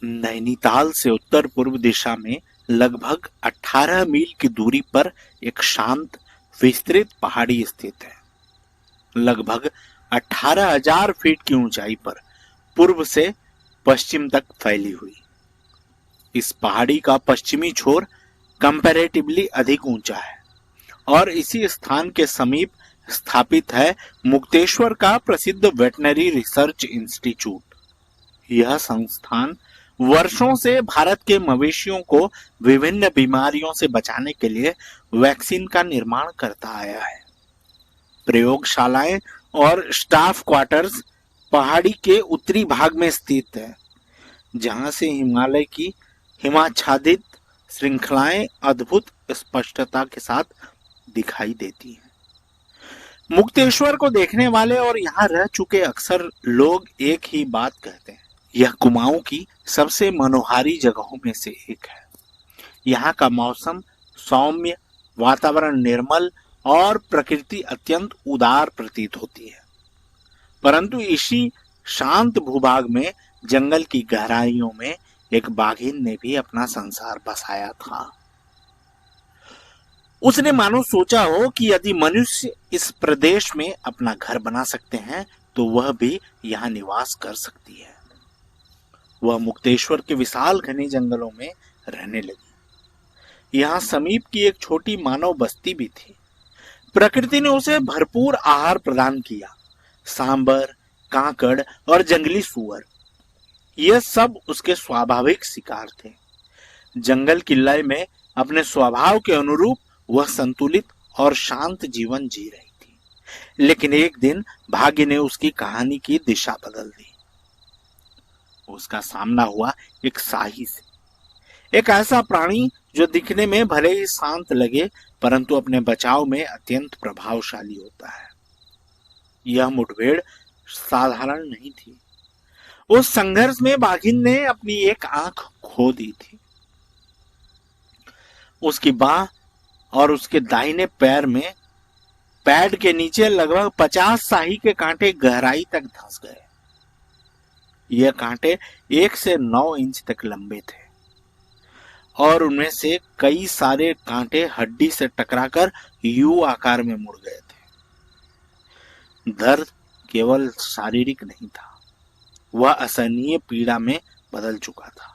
नैनीताल से उत्तर पूर्व दिशा में लगभग 18 मील की दूरी पर एक शांत विस्तृत पहाड़ी स्थित है। लगभग 18,000 फीट की ऊंचाई पर पूर्व से पश्चिम तक फैली हुई इस पहाड़ी का पश्चिमी छोर कंपैरेटिवली अधिक ऊंचा है और इसी स्थान के समीप स्थापित है मुक्तेश्वर का प्रसिद्ध वेटनरी रिसर्च इंस्टीट्यूट। यह संस्थान वर्षों से भारत के मवेशियों को विभिन्न बीमारियों से बचाने के लिए वैक्सीन का निर्माण करता आया है। प्रयोगशालाएं और स्टाफ क्वार्टर्स पहाड़ी के उत्तरी भाग में स्थित है, जहां से हिमालय की हिमाच्छादित श्रृंखलाएं अद्भुत स्पष्टता के साथ दिखाई देती हैं। मुक्तेश्वर को देखने वाले और यहाँ रह चुके अक्सर लोग एक ही बात कहते हैं, यह कुमाऊं की सबसे मनोहारी जगहों में से एक है। यहाँ का मौसम सौम्य, वातावरण निर्मल और प्रकृति अत्यंत उदार प्रतीत होती है। परंतु इसी शांत भूभाग में जंगल की गहराइयों में एक बाघिन ने भी अपना संसार बसाया था। उसने मानो सोचा हो कि यदि मनुष्य इस प्रदेश में अपना घर बना सकते हैं तो वह भी यहाँ निवास कर सकती है। वह मुक्तेश्वर के विशाल घने जंगलों में रहने लगी। यहाँ समीप की एक छोटी मानव बस्ती भी थी। प्रकृति ने उसे भरपूर आहार प्रदान किया। सांबर, कांकड़ और जंगली सुअर, यह सब उसके स्वाभाविक शिकार थे। जंगल की लय में अपने स्वभाव के अनुरूप वह संतुलित और शांत जीवन जी रही थी। लेकिन एक दिन भाग्य ने उसकी कहानी की दिशा बदल दी। उसका सामना हुआ एक शाही से, एक ऐसा प्राणी जो दिखने में भले ही शांत लगे परंतु अपने बचाव में अत्यंत प्रभावशाली होता है। यह मुठभेड़ साधारण नहीं थी। उस संघर्ष में बाघिन ने अपनी एक आंख खो दी थी। उसकी बाह और उसके दाहिने पैर में पैड के नीचे लगभग 50 शाही के कांटे गहराई तक धंस गए। यह कांटे 1 से 9 इंच तक लंबे थे और उनमें से कई सारे कांटे हड्डी से टकराकर यू आकार में मुड़ गए थे। दर्द केवल शारीरिक नहीं था, वह असहनीय पीड़ा में बदल चुका था।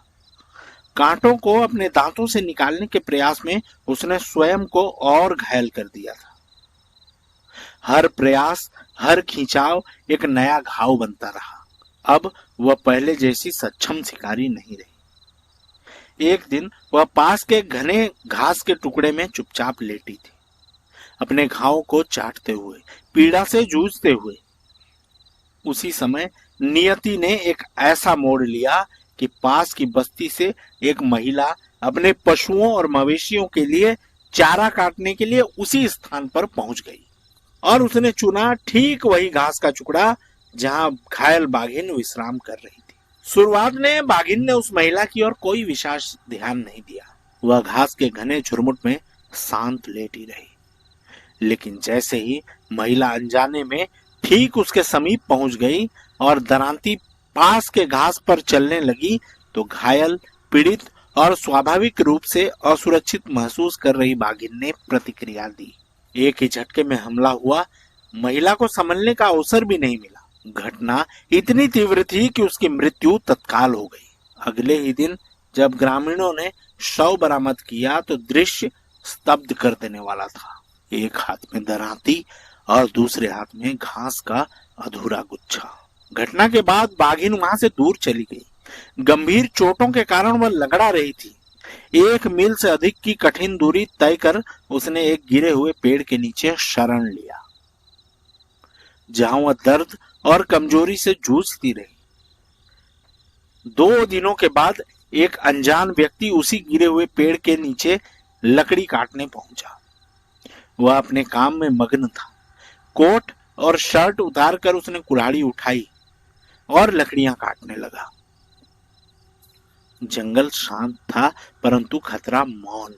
कांटों को अपने दांतों से निकालने के प्रयास में उसने स्वयं को और घायल कर दिया था। हर प्रयास, हर खिंचाव एक नया घाव बनता रहा। अब वह पहले जैसी सक्षम शिकारी नहीं रही। एक दिन वह पास के घने घास के टुकड़े में चुपचाप लेटी थी, अपने घाव को चाटते हुए, पीड़ा से जूझते हुए। उसी समय नियति ने एक ऐसा मोड़ लिया कि पास की बस्ती से एक महिला अपने पशुओं और मवेशियों के लिए चारा काटने के लिए उसी स्थान पर पहुंच गई और उसने चुना ठीक वही घास का टुकड़ा जहां घायल बाघिन विश्राम कर रही थी। शुरुआत में बाघिन ने उस महिला की ओर कोई विशेष ध्यान नहीं दिया। वह घास के घने झुरमुट में शांत लेटी रही। लेकिन जैसे ही महिला अनजाने में ठीक उसके समीप पहुंच गई और दरांती पास के घास पर चलने लगी तो घायल, पीड़ित और स्वाभाविक रूप से असुरक्षित महसूस कर रही बाघिन ने प्रतिक्रिया दी। एक ही झटके में हमला हुआ। महिला को संभलने का अवसर भी नहीं मिला। घटना इतनी तीव्र थी कि उसकी मृत्यु तत्काल हो गई। अगले ही दिन जब ग्रामीणों ने शव बरामद किया तो दृश्य स्तब्ध कर देने वाला था। एक हाथ में दरांती और दूसरे हाथ में घास का अधूरा गुच्छा। घटना के बाद बाघिन वहां से दूर चली गई। गंभीर चोटों के कारण वह लंगड़ा रही थी। 1 मील से अधिक की कठिन दूरी तय कर उसने एक गिरे हुए पेड़ के नीचे शरण लिया, जहां वह दर्द और कमजोरी से जूझती रही। 2 दिनों के बाद एक अनजान व्यक्ति उसी गिरे हुए पेड़ के नीचे लकड़ी काटने पहुंचा। वह अपने काम में मग्न था। कोट और शर्ट उतारकर उसने कुल्हाड़ी उठाई और लकड़ियां काटने लगा। जंगल शांत था परंतु खतरा मौन।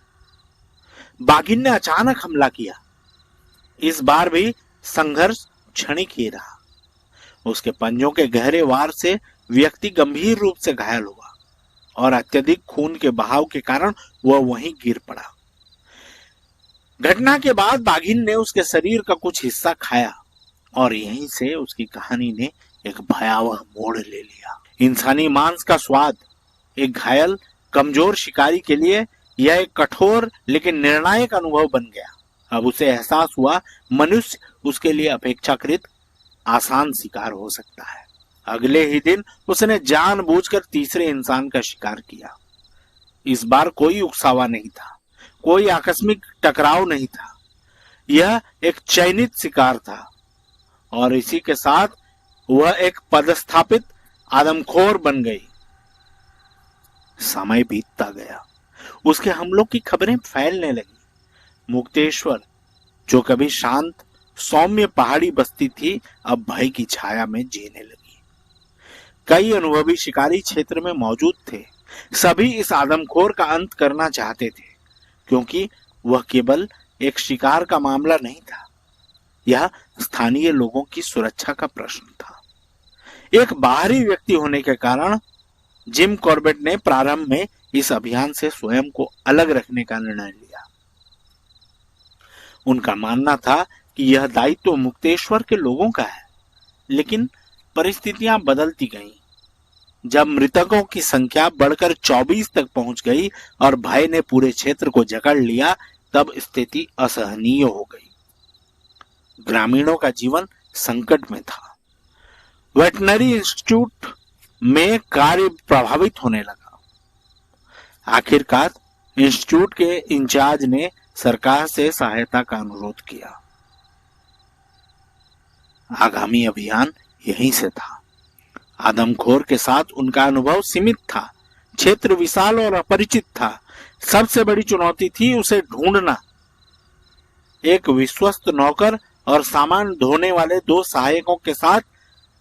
बाघिन ने अचानक हमला किया। इस बार भी संघर्ष क्षणिक ही रहा। उसके पंजों के गहरे वार से व्यक्ति गंभीर रूप से घायल हुआ। और अत्यधिक खून के बहाव के कारण वह वहीं गिर पड़ा। घटना के बाद बाघिन ने उसके शरीर का कुछ हिस्सा खाया और यहीं से उसकी कहानी ने एक भयावह मोड़ ले लिया। इंसानी मांस का स्वाद एक घायल कमजोर शिकारी के लिए यह एक कठोर लेकिन निर्णायक अनुभव बन गया। अब उसे एहसास हुआ मनुष्य उसके लिए अपेक्षाकृत आसान शिकार हो सकता है। अगले ही दिन उसने जानबूझकर तीसरे इंसान का शिकार किया। इस बार कोई उकसावा नहीं था, कोई आकस्मिक टकराव नहीं था। यह एक चयनित शिकार था और इसी के साथ वह एक पदस्थापित आदमखोर बन गई। समय बीतता गया, उसके हमलों की खबरें फैलने लगी। मुक्तेश्वर, जो कभी शांत सौम्य पहाड़ी बस्ती थी, अब भय की छाया में जीने लगी। कई अनुभवी शिकारी क्षेत्र में मौजूद थे। सभी इस आदमखोर का अंत करना चाहते थे, क्योंकि वह केवल एक शिकार का मामला नहीं था, यह स्थानीय लोगों की सुरक्षा का प्रश्न था। एक बाहरी व्यक्ति होने के कारण जिम कॉर्बेट ने प्रारंभ में इस अभियान से स्वयं को अलग रखने का निर्णय लिया। उनका मानना था कि यह दायित्व मुक्तेश्वर के लोगों का है, लेकिन परिस्थितियां बदलती गईं। जब मृतकों की संख्या बढ़कर 24 तक पहुंच गई और भय ने पूरे क्षेत्र को जकड़ लिया, तब स्थिति असहनीय हो गई। ग्रामीणों का जीवन संकट में था। वेटनरी इंस्टीट्यूट में कार्य प्रभावित होने लगा। आखिरकार इंस्टीट्यूट के इंचार्ज ने सरकार से सहायता का अनुरोध किया। आगामी अभियान यहीं से था। आदमखोर के साथ उनका अनुभव सीमित था, क्षेत्र विशाल और अपरिचित था। सबसे बड़ी चुनौती थी उसे ढूंढना। एक विश्वस्त नौकर और सामान ढोने वाले 2 सहायकों के साथ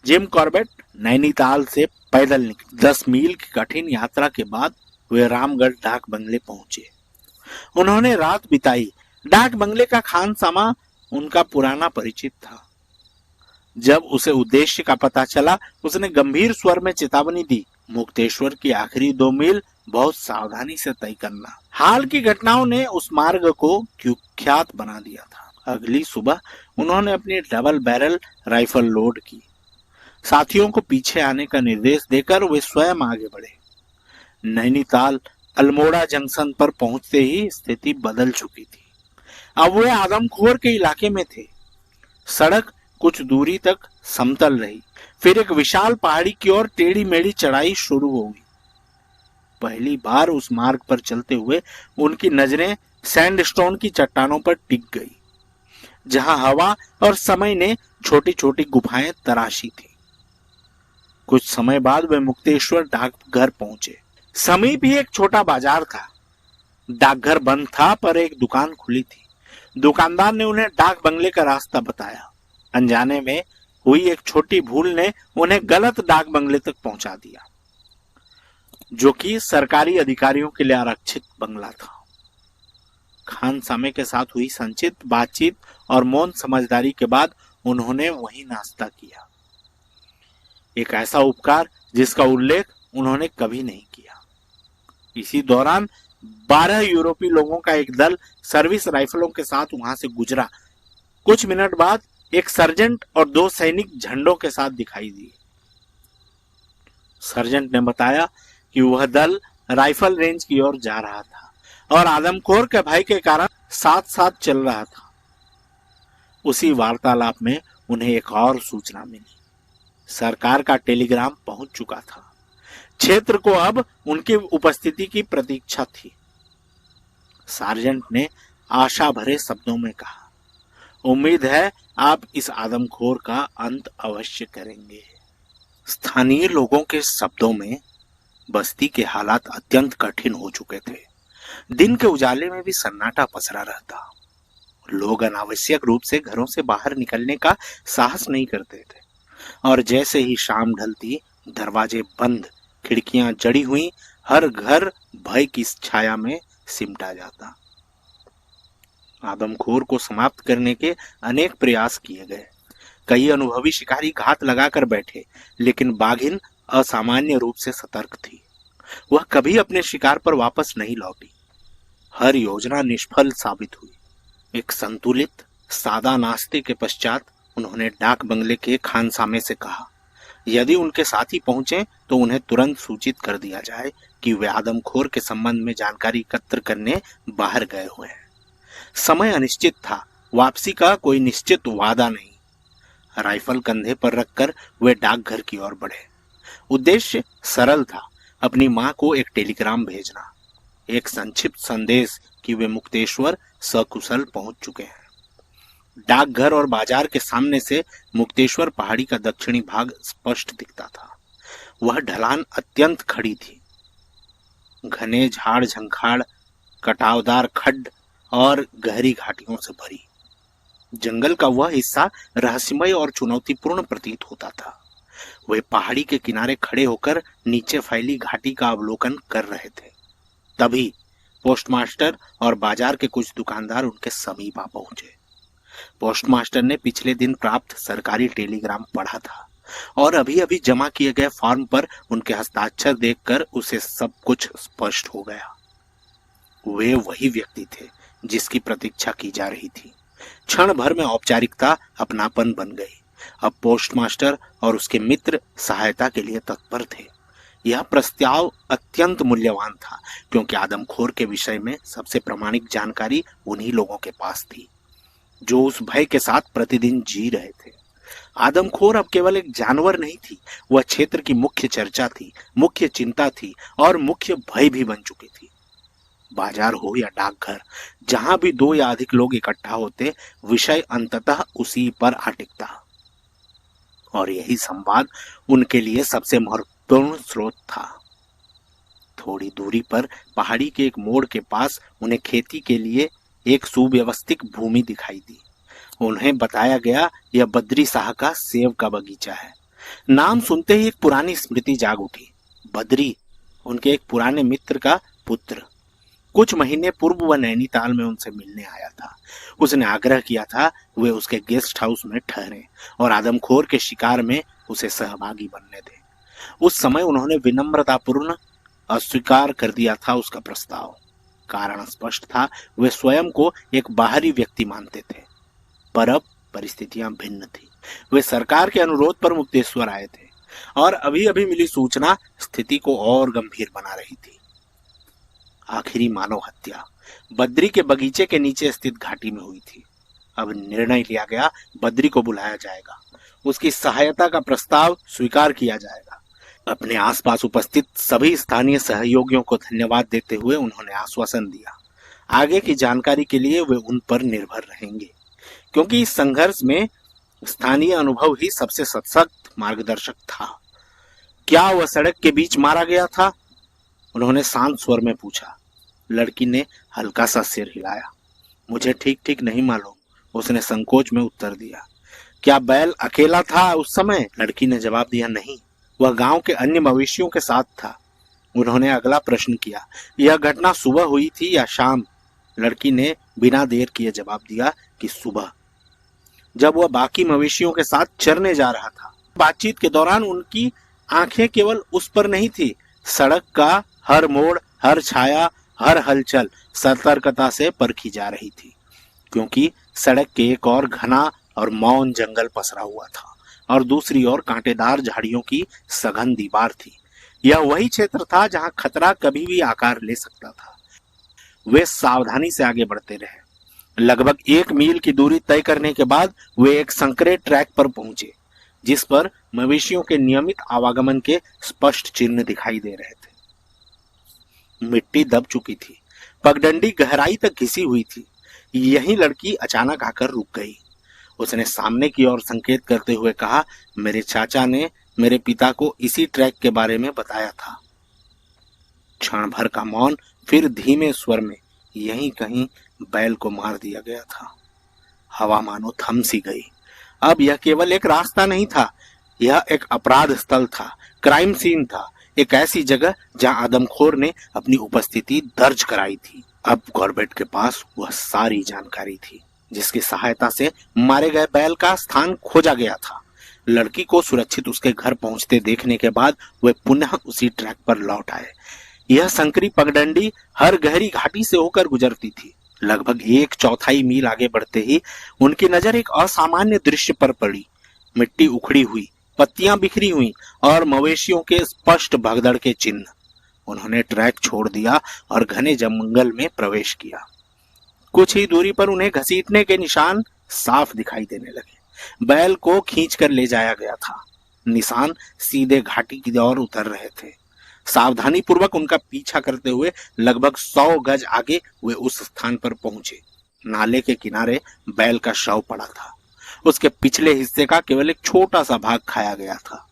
जिम कॉर्बेट नैनीताल से पैदल निकले। 10 मील की कठिन यात्रा के बाद वे रामगढ़ डाक बंगले पहुंचे। उन्होंने रात बिताई। डाक बंगले का खानसामा उनका पुराना परिचित था। जब उसे उद्देश्य का पता चला, उसने गंभीर स्वर में चेतावनी दी, मुक्तेश्वर की आखिरी 2 मील बहुत सावधानी से तय करना। हाल की घटनाओं ने उस मार्ग को कुख्यात बना दिया था। अगली सुबह उन्होंने अपनी डबल बैरल राइफल लोड की। साथियों को पीछे आने का निर्देश देकर वे स्वयं आगे बढ़े। नैनीताल अल्मोड़ा जंक्शन पर पहुंचते ही स्थिति बदल चुकी थी। अब वे आदमखोर के इलाके में थे। सड़क कुछ दूरी तक समतल रही, फिर एक विशाल पहाड़ी की ओर टेढ़ी मेढ़ी चढ़ाई शुरू हो गई। पहली बार उस मार्ग पर चलते हुए उनकी नजरें सैंडस्टोन की चट्टानों पर टिक गई, जहां हवा और समय ने छोटी छोटी गुफाएं तराशी थी। कुछ समय बाद वे मुक्तेश्वर डाकघर पहुंचे। समीप ही एक छोटा बाजार था। डाकघर बंद था, पर एक दुकान खुली थी। दुकानदार ने उन्हें डाक बंगले का रास्ता बताया। अनजाने में हुई एक छोटी भूल ने उन्हें गलत डाक बंगले तक पहुंचा दिया, जो कि सरकारी अधिकारियों के लिए आरक्षित बंगला था। खानसामे के साथ हुई संचित बातचीत और मौन समझदारी के बाद उन्होंने वहीं नाश्ता किया। एक ऐसा उपकार जिसका उल्लेख उन्होंने कभी नहीं किया। इसी दौरान 12 यूरोपीय लोगों का एक दल सर्विस राइफलों के साथ वहां से गुजरा। कुछ मिनट बाद एक सर्जेंट और 2 सैनिक झंडों के साथ दिखाई दिए। सर्जेंट ने बताया कि वह दल राइफल रेंज की ओर जा रहा था और आदमखोर के भय के कारण साथ साथ चल रहा था। उसी वार्तालाप में उन्हें एक और सूचना मिली। सरकार का टेलीग्राम पहुंच चुका था। क्षेत्र को अब उनकी उपस्थिति की प्रतीक्षा थी। सार्जेंट ने आशा भरे शब्दों में कहा, उम्मीद है आप इस आदमखोर का अंत अवश्य करेंगे। स्थानीय लोगों के शब्दों में बस्ती के हालात अत्यंत कठिन हो चुके थे। दिन के उजाले में भी सन्नाटा पसरा रहता। लोग अनावश्यक रूप से घरों से बाहर निकलने का साहस नहीं करते थे और जैसे ही शाम ढलती, दरवाजे बंद, खिड़कियां जड़ी हुई, हर घर भय की छाया में सिमटा जाता। आदमखोर को समाप्त करने के अनेक प्रयास किए गए। कई अनुभवी शिकारी घात लगाकर बैठे, लेकिन बाघिन असामान्य रूप से सतर्क थी। वह कभी अपने शिकार पर वापस नहीं लौटी। हर योजना निष्फल साबित हुई। एक संतुलित सादा नाश्ते के पश्चात उन्होंने डाक बंगले के खानसामे से कहा, यदि उनके साथी पहुंचे तो उन्हें तुरंत सूचित कर दिया जाए कि वे आदमखोर के संबंध में जानकारी एकत्र करने बाहर गए हुए हैं। समय अनिश्चित था, वापसी का कोई निश्चित वादा नहीं। राइफल कंधे पर रखकर वे डाकघर की ओर बढ़े। उद्देश्य सरल था, अपनी मां को एक टेलीग्राम भेजना, एक संक्षिप्त संदेश कि वे मुक्तेश्वर सकुशल पहुंच चुके हैं। डाकघर और बाजार के सामने से मुक्तेश्वर पहाड़ी का दक्षिणी भाग स्पष्ट दिखता था। वह ढलान अत्यंत खड़ी थी, घने झाड़ झंखाड़, कटावदार खड्ड और गहरी घाटियों से भरी। जंगल का वह हिस्सा रहस्यमय और चुनौतीपूर्ण प्रतीत होता था। वे पहाड़ी के किनारे खड़े होकर नीचे फैली घाटी का अवलोकन कर रहे थे। तभी पोस्टमास्टर और बाजार के कुछ दुकानदार उनके समीप आ पहुंचे। पोस्टमास्टर ने पिछले दिन प्राप्त सरकारी टेलीग्राम पढ़ा था और अभी अभी जमा किए गए फॉर्म पर उनके हस्ताक्षर देखकर उसे सब कुछ स्पष्ट हो गया। वे वही व्यक्ति थे जिसकी प्रतीक्षा की जा रही थी। क्षण भर में औपचारिकता अपनापन बन गई। अब पोस्टमास्टर और उसके मित्र सहायता के लिए तत्पर थे। यह प्रस्ताव अत्यंत मूल्यवान था क्योंकि आदमखोर के विषय में सबसे प्रामाणिक जानकारी उन्हीं लोगों के पास थी जो उस भय के साथ प्रतिदिन जी रहे थे। आदमखोर अब केवल एक जानवर नहीं थी, वह क्षेत्र की मुख्य चर्चा थी, मुख्य चिंता थी और मुख्य भय भी बन चुकी थी। बाजार हो या डाकघर, जहां भी दो या अधिक लोग इकट्ठा होते, विषय अंततः उसी पर आ टिकता और यही संवाद उनके लिए सबसे महत्वपूर्ण स्रोत था। थोड़ी दूरी पर पहाड़ी के एक मोड़ के पास उन्हें खेती के लिए एक सुव्यवस्थित भूमि दिखाई दी। उन्हें बताया गया यह बद्री शाह का सेब का बगीचा है। नाम सुनते ही एक पुरानी स्मृति जाग उठी। बद्री उनके एक पुराने मित्र का पुत्र। कुछ महीने पूर्व वह नैनीताल में उनसे मिलने आया था। उसने आग्रह किया था वे उसके गेस्ट हाउस में ठहरें और आदमखोर के शिकार में उसे सहभागी बनने दें। उस समय उन्होंने विनम्रतापूर्ण अस्वीकार कर दिया था उसका प्रस्ताव। कारण स्पष्ट था, वे स्वयं को एक बाहरी व्यक्ति मानते थे। पर अब परिस्थितियां भिन्न थी। वे सरकार के अनुरोध पर मुक्तेश्वर आए थे और अभी अभी मिली सूचना स्थिति को और गंभीर बना रही थी। आखिरी मानव हत्या बद्री के बगीचे के नीचे स्थित घाटी में हुई थी। अब निर्णय लिया गया, बद्री को बुलाया जाएगा, उसकी सहायता का प्रस्ताव स्वीकार किया जाएगा। अपने आसपास उपस्थित सभी स्थानीय सहयोगियों को धन्यवाद देते हुए उन्होंने आश्वासन दिया, आगे की जानकारी के लिए वे उन पर निर्भर रहेंगे, क्योंकि इस संघर्ष में स्थानीय अनुभव ही सबसे सशक्त मार्गदर्शक था। क्या वह सड़क के बीच मारा गया था? उन्होंने शांत स्वर में पूछा। लड़की ने हल्का सा सिर हिलाया। मुझे ठीक ठीक नहीं मालूम, उसने संकोच में उत्तर दिया। क्या बैल अकेला था उस समय? लड़की ने जवाब दिया, नहीं, वह गांव के अन्य मवेशियों के साथ था। उन्होंने अगला प्रश्न किया, यह घटना सुबह हुई थी या शाम? लड़की ने बिना देर किए जवाब दिया कि सुबह, जब वह बाकी मवेशियों के साथ चरने जा रहा था। बातचीत के दौरान उनकी आंखें केवल उस पर नहीं थी, सड़क का हर मोड़, हर छाया, हर हलचल सतर्कता से परखी जा रही थी, क्योंकि सड़क के एक और घना और मौन जंगल पसरा हुआ था और दूसरी ओर कांटेदार झाड़ियों की सघन दीवार थी। यह वही क्षेत्र था जहां खतरा कभी भी आकार ले सकता था। वे सावधानी से आगे बढ़ते रहे। लगभग 1 मील की दूरी तय करने के बाद वे एक संकरे ट्रैक पर पहुंचे, जिस पर मवेशियों के नियमित आवागमन के स्पष्ट चिन्ह दिखाई दे रहे थे। मिट्टी दब चुकी थी, पगडंडी गहराई तक घिसी हुई थी। यही लड़की अचानक आकर रुक गई। उसने सामने की ओर संकेत करते हुए कहा, मेरे चाचा ने मेरे पिता को इसी ट्रैक के बारे में बताया था। क्षण भर का मौन, फिर धीमे स्वर में, यहीं कहीं बैल को मार दिया गया था। हवा मानो थम सी गई। अब यह केवल एक रास्ता नहीं था, यह एक अपराध स्थल था, क्राइम सीन था, एक ऐसी जगह जहां आदमखोर ने अपनी उपस्थिति दर्ज कराई थी। अब कॉर्बेट के पास वह सारी जानकारी थी जिसकी सहायता से मारे गए बैल का स्थान खोजा गया था। लड़की को सुरक्षित उसके घर पहुंचते देखने के बाद वे पुनः उसी ट्रैक पर लौट आए। यह संकरी पगडंडी हर गहरी घाटी से होकर गुजरती थी। लगभग 1/4 मील आगे बढ़ते ही उनकी नजर एक असामान्य दृश्य पर पड़ी। मिट्टी उखड़ी हुई, पत्तियां बिखरी हुई और मवेशियों के स्पष्ट भगदड़ के चिन्ह। उन्होंने ट्रैक छोड़ दिया और घने जंगल में प्रवेश किया। कुछ ही दूरी पर उन्हें घसीटने के निशान साफ दिखाई देने लगे। बैल को खींचकर ले जाया गया था। निशान सीधे घाटी की ओर उतर रहे थे। सावधानी पूर्वक उनका पीछा करते हुए लगभग 100 गज आगे वे उस स्थान पर पहुंचे। नाले के किनारे बैल का शव पड़ा था। उसके पिछले हिस्से का केवल एक छोटा सा भाग खाया गया था।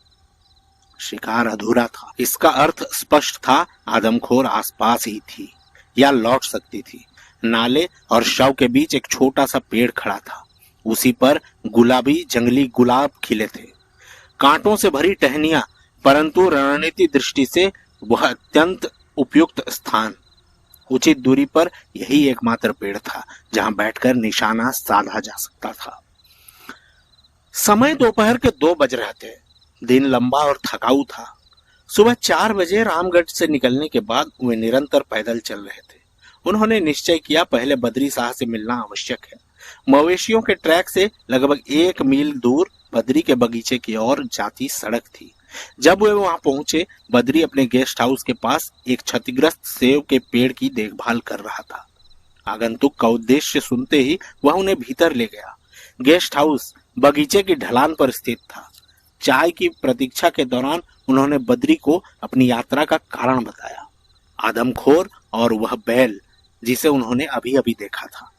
शिकार अधूरा था। इसका अर्थ स्पष्ट था, आदमखोर आसपास ही थी या लौट सकती थी। नाले और शव के बीच एक छोटा सा पेड़ खड़ा था। उसी पर गुलाबी जंगली गुलाब खिले थे, कांटों से भरी टहनियां, परंतु रणनीति दृष्टि से वह अत्यंत उपयुक्त स्थान। उचित दूरी पर यही एकमात्र पेड़ था जहां बैठकर निशाना साधा जा सकता था। समय दोपहर के 2 बज रहे थे। दिन लंबा और थकाऊ था। सुबह 4 बजे रामगढ़ से निकलने के बाद वे निरंतर पैदल चल रहे थे। उन्होंने निश्चय किया पहले बद्री शाह से मिलना आवश्यक है। मवेशियों के ट्रैक से लगभग 1 मील दूर बद्री के बगीचे की ओर जाती सड़क थी। जब वे वहां पहुंचे, बद्री अपने गेस्ट हाउस के पास एक क्षतिग्रस्त सेव के पेड़ की देखभाल कर रहा था। आगंतुक का उद्देश्य सुनते ही वह उन्हें भीतर ले गया। गेस्ट हाउस बगीचे की ढलान पर स्थित था। चाय की प्रतीक्षा के दौरान उन्होंने बद्री को अपनी यात्रा का कारण बताया। आदमखोर और वह बैल जिसे उन्होंने अभी अभी देखा था।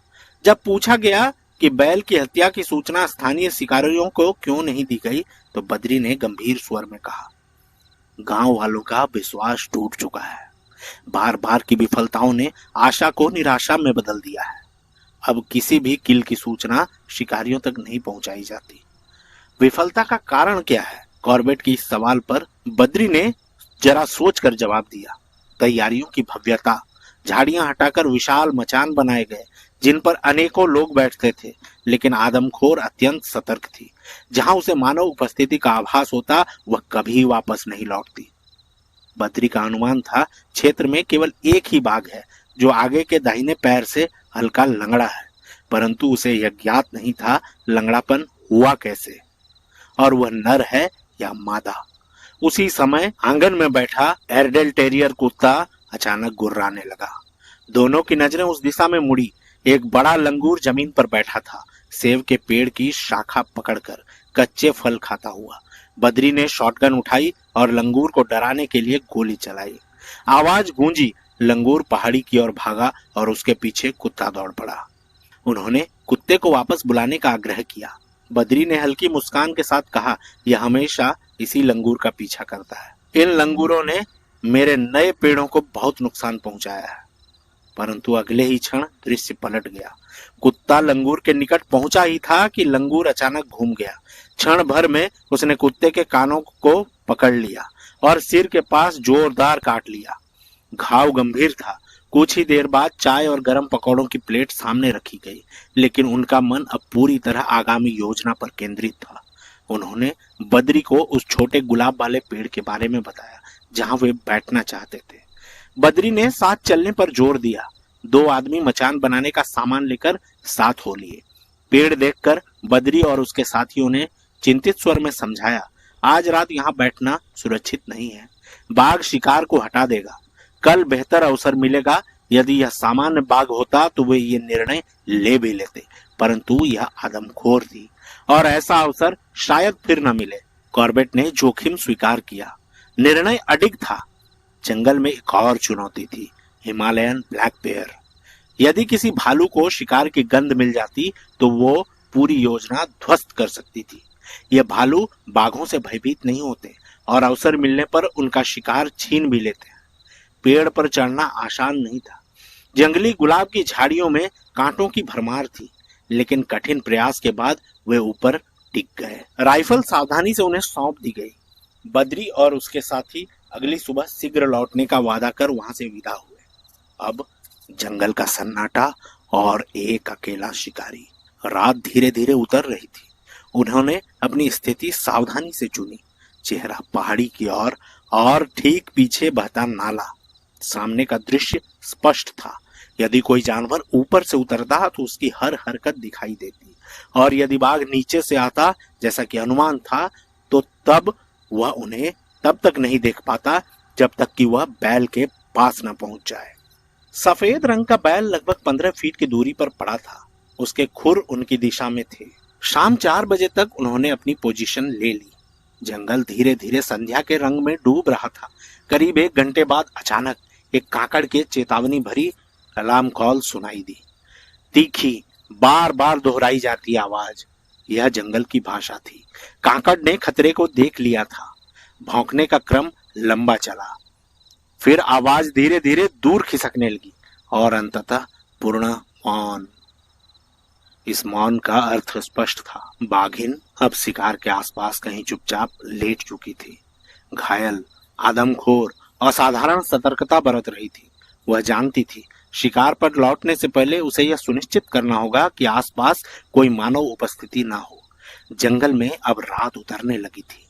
जब पूछा गया कि बैल की हत्या की सूचना स्थानीय शिकारियों को क्यों नहीं दी गई, तो बद्री ने गंभीर स्वर में कहा, गांव वालों का विश्वास टूट चुका है। बार बार की विफलताओं ने आशा को निराशा में बदल दिया है। अब किसी भी किल की सूचना शिकारियों तक नहीं पहुंचाई जाती। विफलता का कारण क्या है? कॉर्बेट के इस सवाल पर बद्री ने जरा सोचकर जवाब दिया। तैयारियों की भव्यता। झाड़ियां हटाकर विशाल मचान बनाए गए जिन पर अनेकों लोग बैठते थे, लेकिन आदमखोर अत्यंत सतर्क थी। जहां उसे मानव उपस्थिति का आभास होता, वह कभी वापस नहीं लौटती। बद्री का अनुमान था क्षेत्र में केवल एक ही बाघ है जो आगे के दाहिने पैर से हल्का लंगड़ा है, परंतु उसे यह ज्ञात नहीं था लंगड़ापन हुआ कैसे और वह नर है या मादा। उसी समय आंगन में बैठा एयरडेल टेरियर कुत्ता अचानक गुर्राने लगा। दोनों की नजरें उस दिशा में मुड़ी। एक बड़ा लंगूर जमीन पर बैठा था, सेव के पेड़ की शाखा पकड़कर कच्चे फल खाता हुआ। बद्री ने शॉटगन उठाई और लंगूर को डराने के लिए गोली चलाई। आवाज गूंजी, लंगूर पहाड़ी की ओर भागा और उसके पीछे कुत्ता दौड़ पड़ा। उन्होंने कुत्ते को वापस बुलाने का आग्रह किया। बद्री ने हल्की मुस्कान के साथ कहा, यह हमेशा इसी लंगूर का पीछा करता है। इन लंगूरों ने मेरे नए पेड़ों को बहुत नुकसान पहुंचाया है। परंतु अगले ही क्षण दृश्य पलट गया। कुत्ता लंगूर के निकट पहुंचा ही था कि लंगूर अचानक घूम गया। क्षण भर में उसने कुत्ते के कानों को पकड़ लिया और सिर के पास जोरदार काट लिया। घाव गंभीर था। कुछ ही देर बाद चाय और गर्म पकौड़ों की प्लेट सामने रखी गई, लेकिन उनका मन अब पूरी तरह आगामी योजना पर केंद्रित था। उन्होंने बद्री को उस छोटे गुलाब वाले पेड़ के बारे में बताया जहां वे बैठना चाहते थे। बद्री ने साथ चलने पर जोर दिया। 2 आदमी मचान बनाने का सामान लेकर साथ हो लिए। पेड़ देखकर बद्री और उसके साथियों ने चिंतित स्वर में समझाया, आज रात यहाँ बैठना सुरक्षित नहीं है। बाघ शिकार को हटा देगा। कल बेहतर अवसर मिलेगा। यदि यह सामान्य बाघ होता तो वे ये निर्णय ले भी लेते, परंतु यह आदमखोर थी और ऐसा अवसर शायद फिर न मिले। कॉर्बेट ने जोखिम स्वीकार किया। निर्णय अडिग था। जंगल में एक और चुनौती थी, हिमालयन ब्लैक बेयर। यदि किसी भालू को शिकार की गंध मिल जाती तो वो पूरी योजना ध्वस्त कर सकती थी। ये भालू बाघों से भयभीत नहीं होते और अवसर मिलने पर उनका शिकार छीन भी लेते हैं। पेड़ पर चढ़ना आसान नहीं था। जंगली गुलाब की झाड़ियों में कांटों की भरमार थी, लेकिन कठिन प्रयास के बाद वे ऊपर टिक गए। राइफल सावधानी से उन्हें सौंप दी गई। बद्री और उसके साथी अगली सुबह शीघ्र लौटने का वादा कर वहां से विदा हुए। अब जंगल का सन्नाटा और एक अकेला शिकारी। रात धीरे धीरे उतर रही थी। उन्होंने अपनी स्थिति सावधानी से चुनी। चेहरा पहाड़ी की ओर और ठीक पीछे बहता नाला। सामने का दृश्य स्पष्ट था। यदि कोई जानवर ऊपर से उतरता तो उसकी हर हरकत दिखाई देती, और यदि बाघ नीचे से आता जैसा कि अनुमान था, तो तब वह उन्हें तब तक नहीं देख पाता जब तक कि वह बैल के पास न पहुंच जाए। सफेद रंग का बैल लगभग 15 फीट की दूरी पर पड़ा था। उसके खुर उनकी दिशा में थे। शाम 4 बजे तक उन्होंने अपनी पोजीशन ले ली। जंगल धीरे धीरे संध्या के रंग में डूब रहा था। करीब 1 घंटे बाद अचानक एक काकड़ के चेतावनी भरी अलार्म कॉल सुनाई दी। तीखी, बार बार दोहराई जाती आवाज। यह जंगल की भाषा थी। काकड़ ने खतरे को देख लिया था। भौंकने का क्रम लंबा चला, फिर आवाज धीरे धीरे दूर खिसकने लगी और अंततः पूर्ण मौन। इस मौन का अर्थ स्पष्ट था। बाघिन अब शिकार के आसपास कहीं चुपचाप लेट चुकी थी। घायल, आदमखोर, असाधारण सतर्कता बरत रही थी। वह जानती थी शिकार पर लौटने से पहले उसे यह सुनिश्चित करना होगा कि आसपास कोई मानव उपस्थिति ना हो। जंगल में अब रात उतरने लगी थी।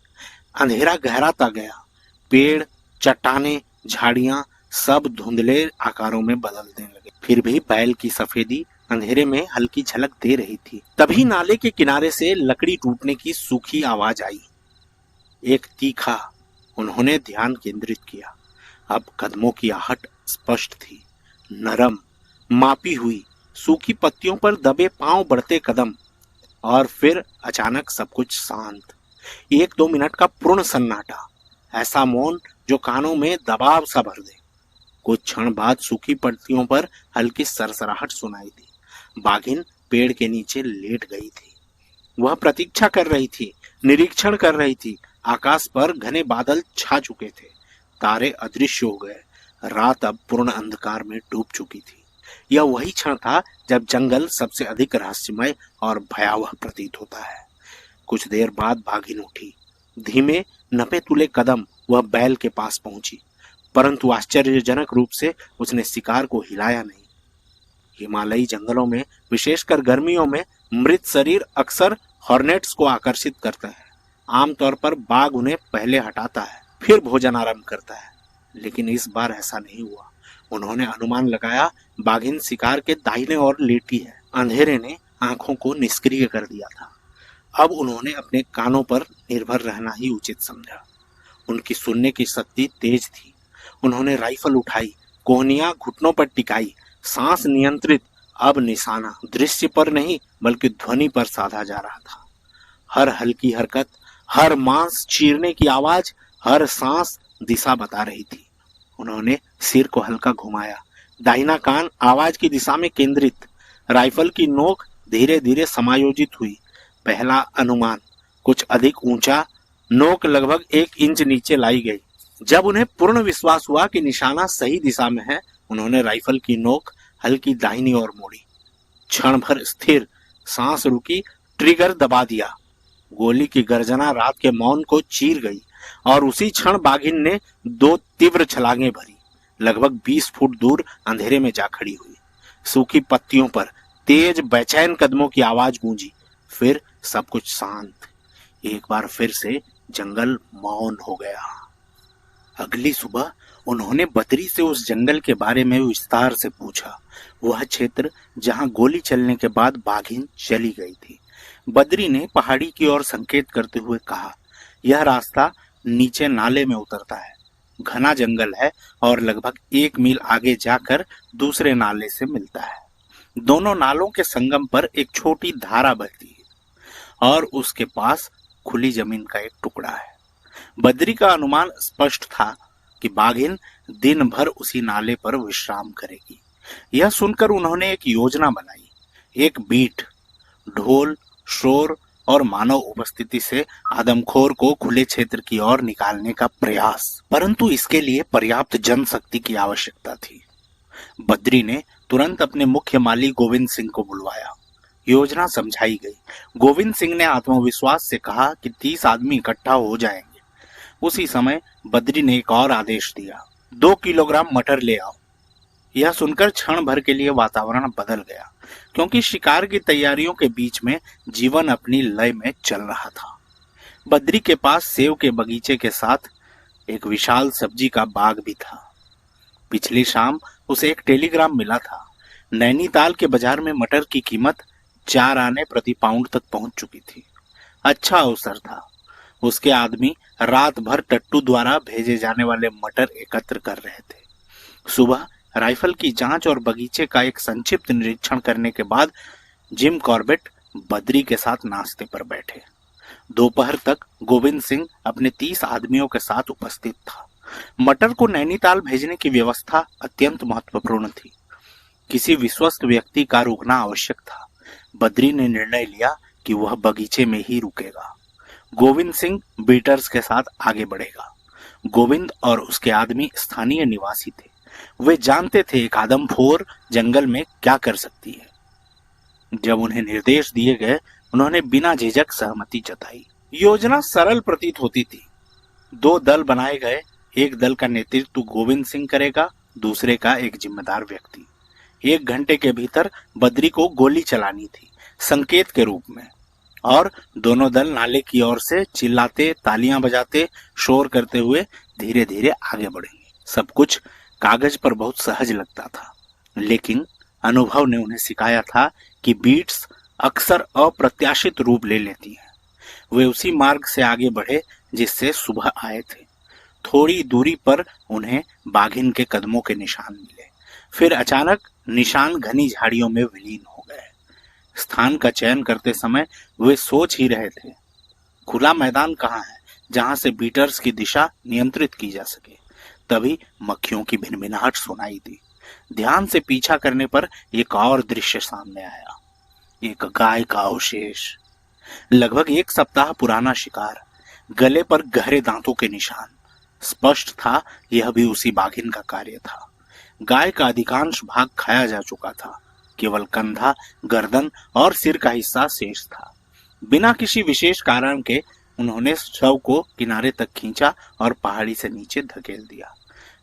अंधेरा गहराता गया। पेड़, चट्टानें, झाड़ियां सब धुंधले आकारों में बदलने लगे। फिर भी बैल की सफेदी अंधेरे में हल्की झलक दे रही थी। तभी नाले के किनारे से लकड़ी टूटने की सूखी आवाज आई। एक तीखा। उन्होंने ध्यान केंद्रित किया। अब कदमों की आहट स्पष्ट थी, नरम, मापी हुई, सूखी पत्तियों पर दबे पांव, बढ़ते कदम। और फिर अचानक सब कुछ शांत। 1-2 मिनट का पूर्ण सन्नाटा, ऐसा मौन जो कानों में दबाव सा भर दे। कुछ क्षण बाद सूखी पत्तियों पर हल्की सरसराहट सुनाई दी। बाघिन पेड़ के नीचे लेट गई थी। वह प्रतीक्षा कर रही थी, निरीक्षण कर रही थी। आकाश पर घने बादल छा चुके थे। तारे अदृश्य हो गए। रात अब पूर्ण अंधकार में डूब चुकी थी। यह वही क्षण था जब जंगल सबसे अधिक रहस्यमय और भयावह प्रतीत होता है। कुछ देर बाद बाघिन उठी। धीमे, नपे तुले कदम वह बैल के पास पहुंची, परंतु आश्चर्यजनक रूप से उसने शिकार को हिलाया नहीं। हिमालयी जंगलों में, विशेषकर गर्मियों में, मृत शरीर अक्सर हॉर्नेट्स को आकर्षित करता है। आमतौर पर बाघ उन्हें पहले हटाता है, फिर भोजन आरंभ करता है, लेकिन इस बार ऐसा नहीं हुआ। उन्होंने अनुमान लगाया बाघिन शिकार के दाहिने ओर लेटी है। अंधेरे ने आंखों को निष्क्रिय कर दिया था। अब उन्होंने अपने कानों पर निर्भर रहना ही उचित समझा। उनकी सुनने की शक्ति तेज थी। उन्होंने राइफल उठाई, कोहनियां घुटनों पर टिकाई, सांस नियंत्रित। अब निशाना दृश्य पर नहीं बल्कि ध्वनि पर साधा जा रहा था। हर हल्की हरकत, हर मांस चीरने की आवाज, हर सांस दिशा बता रही थी। उन्होंने सिर को हल्का घुमाया, दाहिना कान आवाज की दिशा में केंद्रित। राइफल की नोक धीरे धीरे समायोजित हुई। पहला अनुमान कुछ अधिक ऊंचा, नोक लगभग 1 इंच नीचे लाई गई। जब उन्हें पूर्ण विश्वास हुआ कि निशाना सही दिशा में है, उन्होंने राइफल की नोक हल्की दाहिनी ओर मोड़ी। क्षण भर स्थिर, सांस रुकी, ट्रिगर दबा दिया। गोली की गर्जना रात के मौन को चीर गई और उसी क्षण बाघिन ने 2 तीव्र छलांगें भरी। लगभग 20 फुट दूर अंधेरे में जा खड़ी हुई। सूखी पत्तियों पर तेज बेचैन कदमों की आवाज गूंजी। फिर सब कुछ शांत। एक बार फिर से जंगल मौन हो गया। अगली सुबह उन्होंने बद्री से उस जंगल के बारे में विस्तार से पूछा, वह क्षेत्र जहां गोली चलने के बाद बाघिन चली गई थी। बद्री ने पहाड़ी की ओर संकेत करते हुए कहा, यह रास्ता नीचे नाले में उतरता है। घना जंगल है और लगभग 1 मील आगे जाकर दूसरे नाले से मिलता है। दोनों नालों के संगम पर एक छोटी धारा बहती है और उसके पास खुली जमीन का एक टुकड़ा है। बद्री का अनुमान स्पष्ट था कि बाघिन दिन भर उसी नाले पर विश्राम करेगी। यह सुनकर उन्होंने एक योजना बनाई। एक बीट, ढोल, शोर और मानव उपस्थिति से आदमखोर को खुले क्षेत्र की ओर निकालने का प्रयास, परंतु इसके लिए पर्याप्त जनशक्ति की आवश्यकता थी। बद्री ने तुरंत अपने मुख्य माली गोविंद सिंह को बुलवाया। योजना समझाई गई। गोविंद सिंह ने आत्मविश्वास से कहा कि 30 आदमी इकट्ठा हो जाएंगे। उसी समय बद्री ने एक और आदेश दिया, 2 किलोग्राम मटर ले आओ। यह सुनकर क्षण भर के लिए वातावरण बदल गया, क्योंकि शिकार की तैयारियों के बीच में जीवन अपनी लय में चल रहा था। बद्री के पास सेव के बगीचे के साथ एक विशाल सब्जी का बाग भी था। पिछली शाम उसे एक टेलीग्राम मिला था। नैनीताल के बाजार में मटर की कीमत 4 आने प्रति पाउंड तक पहुंच चुकी थी। अच्छा अवसर था। उसके आदमी रात भर टट्टू द्वारा भेजे जाने वाले मटर एकत्र कर रहे थे। सुबह राइफल की जांच और बगीचे का एक संक्षिप्त निरीक्षण करने के बाद जिम कॉर्बेट बद्री के साथ नाश्ते पर बैठे। दोपहर तक गोविंद सिंह अपने 30 आदमियों के साथ उपस्थित था। मटर को नैनीताल भेजने की व्यवस्था अत्यंत महत्वपूर्ण थी। किसी विश्वस्त व्यक्ति का रुकना आवश्यक था। बद्री ने निर्णय लिया कि वह बगीचे में ही रुकेगा। गोविंद सिंह बीटर्स के साथ आगे बढ़ेगा। गोविंद और उसके आदमी स्थानीय निवासी थे। वे जानते थे एक आदमखोर जंगल में क्या कर सकती है। जब उन्हें निर्देश दिए गए, उन्होंने बिना झिझक सहमति जताई। योजना सरल प्रतीत होती थी। 2 दल बनाए गए। एक दल का नेतृत्व गोविंद सिंह करेगा, दूसरे का एक जिम्मेदार व्यक्ति। 1 घंटे के भीतर बद्री को गोली चलानी थी, संकेत के रूप में, और दोनों दल नाले की ओर से चिल्लाते, तालियां बजाते, शोर करते हुए धीरे धीरे आगे बढ़ेंगे। सब कुछ कागज पर बहुत सहज लगता था, लेकिन अनुभव ने उन्हें सिखाया था कि बीट्स अक्सर अप्रत्याशित रूप ले लेती हैं। वे उसी मार्ग से आगे बढ़े जिससे सुबह आए थे। थोड़ी दूरी पर उन्हें बाघिन के कदमों के निशान मिले। फिर अचानक निशान घनी झाड़ियों में विलीन हो गए। स्थान का चयन करते समय वे सोच ही रहे थे, खुला मैदान कहाँ है जहां से बीटर्स की दिशा नियंत्रित की जा सके। तभी मक्खियों की भिनभिनाहट सुनाई दी। ध्यान से पीछा करने पर एक और दृश्य सामने आया। एक गाय का अवशेष, लगभग 1 सप्ताह पुराना शिकार, गले पर गहरे दांतों के निशान। स्पष्ट था यह भी उसी बाघिन का कार्य था। गाय का अधिकांश भाग खाया जा चुका था। केवल कंधा, गर्दन और सिर का हिस्सा शेष था। बिना किसी विशेष कारण के उन्होंने शव को किनारे तक खींचा और पहाड़ी से नीचे धकेल दिया।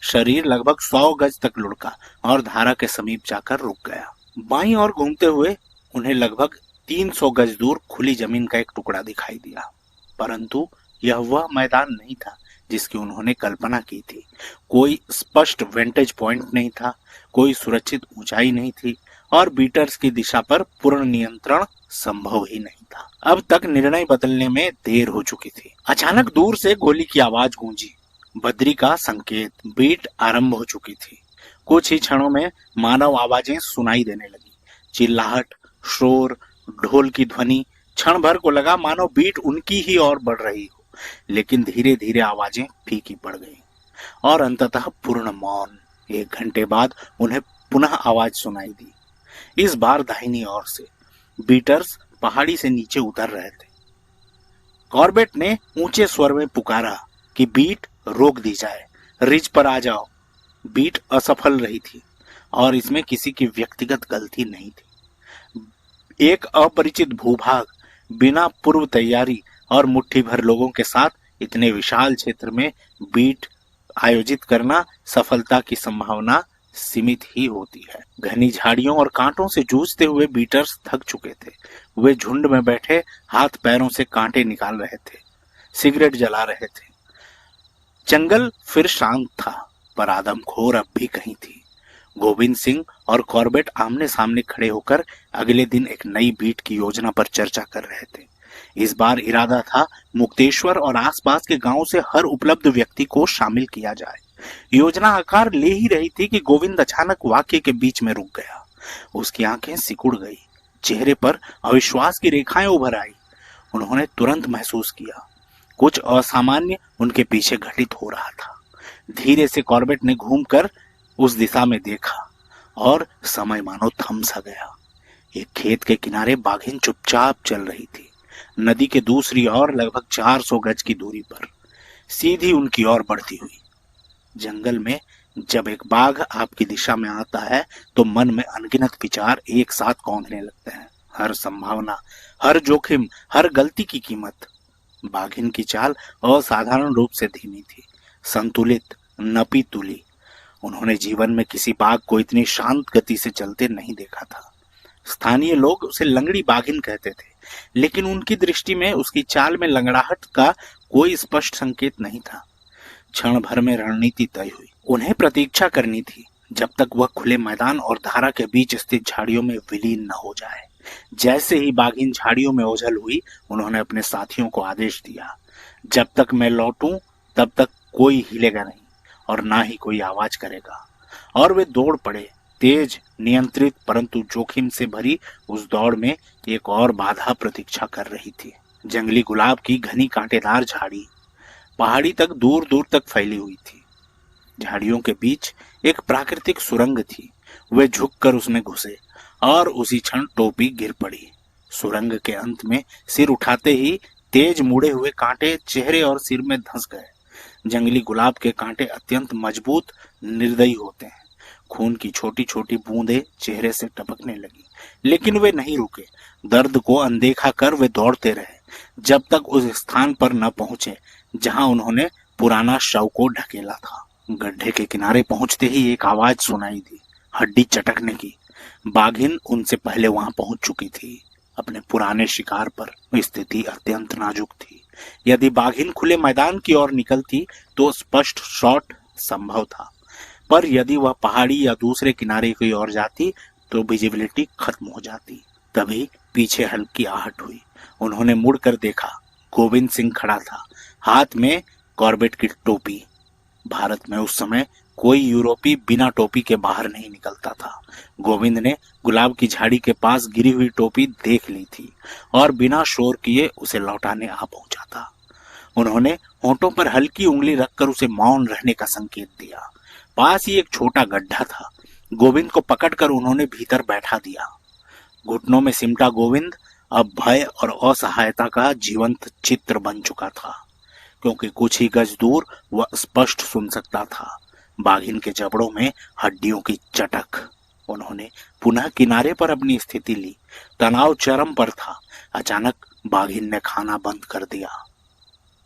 शरीर लगभग 100 गज तक लुढ़का और धारा के समीप जाकर रुक गया। बाईं ओर घूमते हुए उन्हें लगभग 300 गज दूर खुली जमीन का एक टुकड़ा दिखाई दिया, परंतु यह वह मैदान नहीं था जिसकी उन्होंने कल्पना की थी। कोई स्पष्ट वेंटेज पॉइंट नहीं था, कोई सुरक्षित ऊंचाई नहीं थी, और बीटर्स की दिशा पर पूर्ण नियंत्रण संभव ही नहीं था। अब तक निर्णय बदलने में देर हो चुकी थी। अचानक दूर से गोली की आवाज गूंजी। बद्री का संकेत। बीट आरंभ हो चुकी थी। कुछ ही क्षणों में मानव आवाजें सुनाई देने लगी। चिल्लाहट, शोर, ढोल की ध्वनि। क्षण भर को लगा मानो बीट उनकी ही ओर बढ़ रही हो, लेकिन धीरे धीरे आवाजें फीकी पड़ गईं और अंततः पूर्ण मौन। 1 घंटे बाद उन्हें पुनः आवाज सुनाई दी, इस बार दाहिनी ओर से। बीटर्स पहाड़ी से नीचे उतर रहे थे। कॉर्बेट ने ऊंचे स्वर में पुकारा कि बीट रोक दी जाए, रिज पर आ जाओ। बीट असफल रही थी और इसमें किसी की व्यक्तिगत गलती नहीं थी। एक अपरिचित भूभाग, बिना पूर्व तैयारी और मुट्ठी भर लोगों के साथ इतने विशाल क्षेत्र में बीट आयोजित करना, सफलता की संभावना सीमित ही होती है। घनी झाड़ियों और कांटों से जूझते हुए बीटर्स थक चुके थे। वे झुंड में बैठे हाथ पैरों से कांटे निकाल रहे थे, सिगरेट जला रहे थे। जंगल फिर शांत था, पर आदमखोर अब भी कहीं थी। गोविंद सिंह और कॉर्बेट आमने सामने खड़े होकर अगले दिन एक नई बीट की योजना पर चर्चा कर रहे थे। इस बार इरादा था मुक्तेश्वर और आसपास के गांवों से हर उपलब्ध व्यक्ति को शामिल किया जाए। योजना आकार ले ही रही थी कि गोविंद अचानक वाक्य के बीच में रुक गया। उसकी आंखें सिकुड़ गई, चेहरे पर अविश्वास की रेखाएं उभर आई। उन्होंने तुरंत महसूस किया कुछ असामान्य उनके पीछे घटित हो रहा था। धीरे से कॉर्बेट ने घूमकर उस दिशा में देखा और समय मानो थम सा गया। एक खेत के किनारे बाघिन चुपचाप चल रही थी, नदी के दूसरी ओर लगभग 400 गज की दूरी पर, सीधी उनकी ओर बढ़ती हुई। जंगल में जब एक बाघ आपकी दिशा में आता है तो मन में अनगिनत विचार एक साथ कौंधने लगते हैं। हर संभावना, हर जोखिम, हर गलती की कीमत। बाघिन की चाल असाधारण रूप से धीमी थी, संतुलित, नपी तुली। उन्होंने जीवन में किसी बाघ को इतनी शांत गति से चलते नहीं देखा था। स्थानीय लोग उसे लंगड़ी बाघिन कहते थे, लेकिन उनकी दृष्टि में उसकी चाल में लंगड़ाहट का कोई स्पष्ट संकेत नहीं था। क्षण भर में रणनीति तय हुई। उन्हें प्रतीक्षा करनी थी जब तक वह खुले मैदान और धारा के बीच स्थित झाड़ियों में विलीन न हो जाए। जैसे ही बाघिन झाड़ियों में ओझल हुई, उन्होंने अपने साथियों को आदेश दिया, जब तक मैं लौटूं तब तक कोई हिलेगा नहीं और ना ही कोई आवाज करेगा। और वे दौड़ पड़े। तेज, नियंत्रित परंतु जोखिम से भरी उस दौड़ में एक और बाधा प्रतीक्षा कर रही थी। जंगली गुलाब की घनी कांटेदार झाड़ी पहाड़ी तक दूर दूर तक फैली हुई थी। झाड़ियों के बीच एक प्राकृतिक सुरंग थी। वे झुककर उसमें घुसे और उसी क्षण टोपी गिर पड़ी। सुरंग के अंत में सिर उठाते ही तेज मुड़े हुए कांटे चेहरे और सिर में धंस गए। जंगली गुलाब के कांटे अत्यंत मजबूत, निर्दयी होते हैं। खून की छोटी छोटी बूंदें चेहरे से टपकने लगी, लेकिन वे नहीं रुके। दर्द को अनदेखा कर वे दौड़ते रहे जब तक उस स्थान पर न पहुंचे जहां उन्होंने पुराना शव को ढकेला था। गड्ढे के किनारे पहुंचते ही एक आवाज सुनाई दी, हड्डी चटकने की। बाघिन उनसे पहले वहां पहुंच चुकी थी। अपने पुराने शिकार पर स्थिति अत्यंत नाजुक थी। यदि बाघिन खुले मैदान की ओर निकलती तो स्पष्ट शॉट संभव था, पर यदि वह पहाड़ी या दूसरे किनारे की ओर जाती तो विजिबिलिटी खत्म हो जाती। तभी पीछे हल्की आहट हुई। उन्होंने मुड़कर देखा। गोविंद सिंह खड़ा था, हाथ में कॉर्बेट की टोपी। भारत में उस समय कोई यूरोपी बिना टोपी के बाहर नहीं निकलता था। गोविंद ने गुलाब की झाड़ी के पास गिरी हुई टोपी देख ली थी और बिना शोर किए उसे लौटाने आ पहुंचा था। उन्होंने होंठों पर हल्की उंगली रखकर उसे मौन रहने का संकेत दिया। पास ही एक छोटा गड्ढा था। गोविंद को पकड़कर उन्होंने भीतर बैठा दिया। घुटनों में सिमटा गोविंद अब भय और असहायता का जीवंत चित्र बन चुका था, क्योंकि कुछ ही गज दूर वह स्पष्ट सुन सकता था बाघिन के जबड़ों में हड्डियों की चटक। उन्होंने पुनः किनारे पर अपनी स्थिति ली। तनाव चरम पर था। अचानक बाघिन ने खाना बंद कर दिया।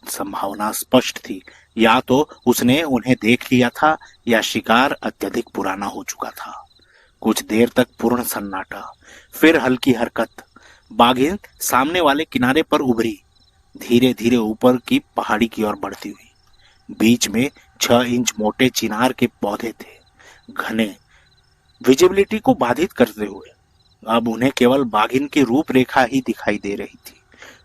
संभावना स्पष्ट थी, या तो उसने उन्हें देख लिया था या शिकार अत्यधिक पुराना हो चुका था। कुछ देर तक पूर्ण सन्नाटा, फिर हल्की हरकत। बाघिन सामने वाले किनारे पर उभरी, धीरे धीरे ऊपर की पहाड़ी की ओर बढ़ती हुई। बीच में 6 इंच मोटे चिनार के पौधे थे, घने, विजिबिलिटी को बाधित करते हुए। अब उन्हें केवल बाघिन की रूपरेखा ही दिखाई दे रही थी।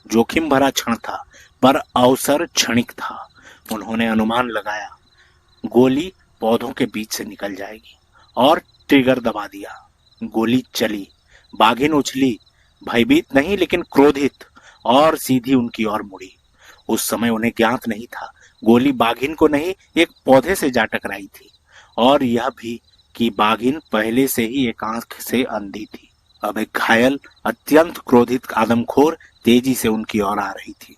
जोखिम भरा क्षण था, पर अवसर क्षणिक था। उन्होंने अनुमान लगाया, गोली पौधों के बीच से निकल जाएगी, और ट्रिगर दबा दिया। गोली चली। बाघिन उछली, भयभीत नहीं लेकिन क्रोधित, और सीधी उनकी ओर मुड़ी। उस समय उन्हें ज्ञात नहीं था गोली बाघिन को नहीं, एक पौधे से जा टकराई थी, और यह भी कि बाघिन पहले से ही एक आंख से अंधी थी। अब एक घायल, अत्यंत क्रोधित आदमखोर तेजी से उनकी ओर आ रही थी।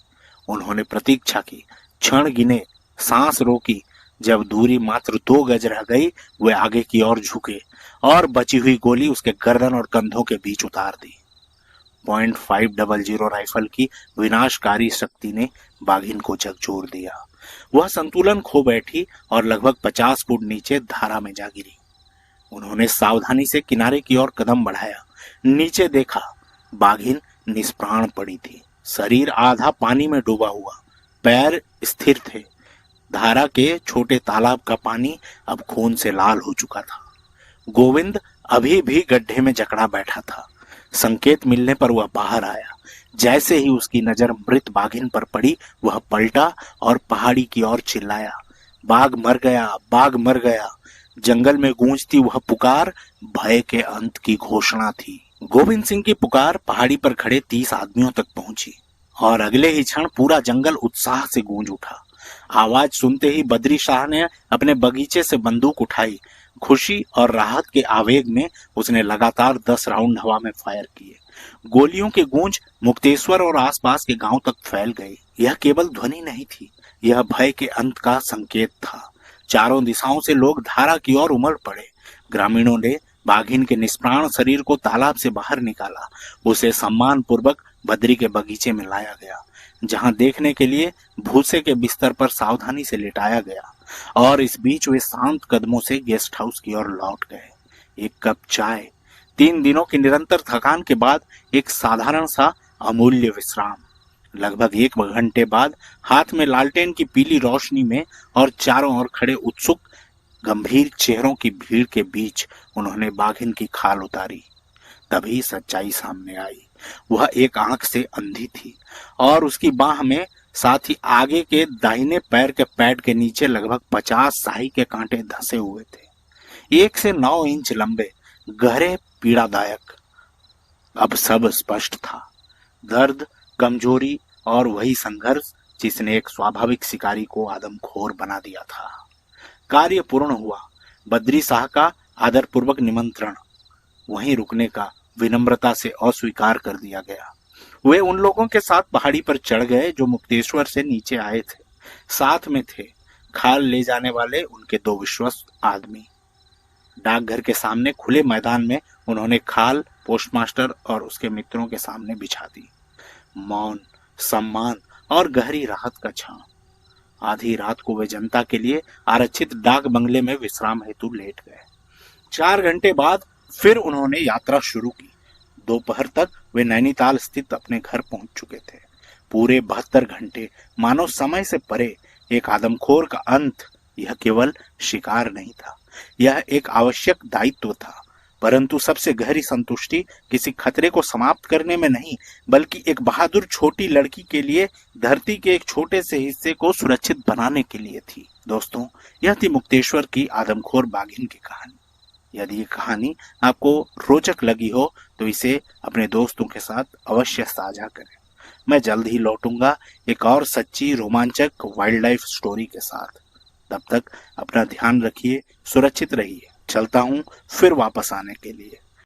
उन्होंने प्रतीक्षा की, क्षण गिने, सांस रोकी। जब दूरी मात्र 2 गज रह गई, वे आगे की ओर झुके और बची हुई गोली उसके गर्दन और कंधों के बीच उतार दी। .500 राइफल की विनाशकारी शक्ति ने बाघिन को झकझोर दिया। वह संतुलन खो बैठी और लगभग 50 फुट नीचे धारा में जा गिरी। उन्होंने सावधानी से किनारे की ओर कदम बढ़ाया। नीचे देखा, बाघिन निष्प्राण पड़ी थी, शरीर आधा पानी में डूबा हुआ, पैर स्थिर थे। धारा के छोटे तालाब का पानी अब खून से लाल हो चुका था। गोविंद अभी भी गड्ढे में जकड़ा बैठा था। संकेत मिलने पर वह बाहर आया। जैसे ही उसकी नजर मृत बाघिन पर पड़ी, वह पलटा और पहाड़ी की ओर चिल्लाया, बाघ मर गया, बाघ मर गया। जंगल में गूंजती वह पुकार भय के अंत की घोषणा थी। गोविंद सिंह की पुकार पहाड़ी पर खड़े 30 आदमियों तक पहुंची, और अगले ही क्षण पूरा जंगल उत्साह से गूंज उठा। आवाज सुनते ही बद्री शाह ने अपने बगीचे से बंदूक उठाई। खुशी और राहत के आवेग में उसने लगातार 10 राउंड हवा में फायर किए। गोलियों की गूंज मुक्तेश्वर और आसपास के गांव तक फैल गई। यह केवल ध्वनि नहीं थी, यह भय के अंत का संकेत था। चारों दिशाओं से लोग धारा की ओर उमड़ पड़े। ग्रामीणों ने बाघिन के निष्प्राण शरीर को तालाब से बाहर निकाला। उसे सम्मान पूर्वक बद्री के बगीचे में लाया गया, जहां देखने के लिए भूसे के बिस्तर पर सावधानी से लेटाया गया। और इस बीच वे शांत कदमों से गेस्ट हाउस की ओर लौट गए। एक कप चाय, 3 दिनों की निरंतर थकान के बाद एक साधारण सा अमूल्य विश्राम। लगभग 1 घंटे बाद हाथ में लालटेन की पीली रोशनी में और चारों ओर खड़े उत्सुक गंभीर चेहरों की भीड़ के बीच उन्होंने बाघिन की खाल उतारी। तभी सच्चाई सामने आई। वह एक आंख से अंधी थी और उसकी बाह में, साथ ही आगे के दाहिने पैर के पैड के नीचे लगभग 50 स्याही के कांटे धंसे हुए थे, 1 से 9 इंच लंबे, गहरे, पीड़ादायक। अब सब स्पष्ट था। दर्द, कमजोरी और वही संघर्ष जिसने एक स्वाभाविक शिकारी को आदमखोर बना दिया था। कार्य पूर्ण हुआ। बद्री शाह का आदरपूर्वक निमंत्रण वहीं रुकने का विनम्रता से अस्वीकार कर दिया गया। वे उन लोगों के साथ पहाड़ी पर चढ़ गए जो मुक्तेश्वर से नीचे आए थे। साथ में थे खाल ले जाने वाले उनके 2 विश्वस्त आदमी। डाकघर के सामने खुले मैदान में उन्होंने खाल पोस्टमास्टर और उसके मित्रों के सामने बिछा दी। मौन, सम्मान और गहरी राहत का छांव। आधी रात को वे जनता के लिए आरक्षित डाक बंगले में विश्राम हेतु लेट गए। 4 घंटे बाद फिर उन्होंने यात्रा शुरू की। दोपहर तक वे नैनीताल स्थित अपने घर पहुंच चुके थे। पूरे 72 घंटे मानो समय से परे एक आदमखोर का अंत। यह केवल शिकार नहीं था, यह एक आवश्यक दायित्व था। परंतु सबसे गहरी संतुष्टि किसी खतरे को समाप्त करने में नहीं, बल्कि एक बहादुर छोटी लड़की के लिए धरती के एक छोटे से हिस्से को सुरक्षित बनाने के लिए थी। दोस्तों, यह थी मुक्तेश्वर की आदमखोर बाघिन की कहानी। यदि ये कहानी आपको रोचक लगी हो तो इसे अपने दोस्तों के साथ अवश्य साझा करें। मैं जल्द ही लौटूंगा एक और सच्ची रोमांचक वाइल्ड लाइफ स्टोरी के साथ। तब तक अपना ध्यान रखिए, सुरक्षित रहिए। चलता हूँ फिर वापस आने के लिए।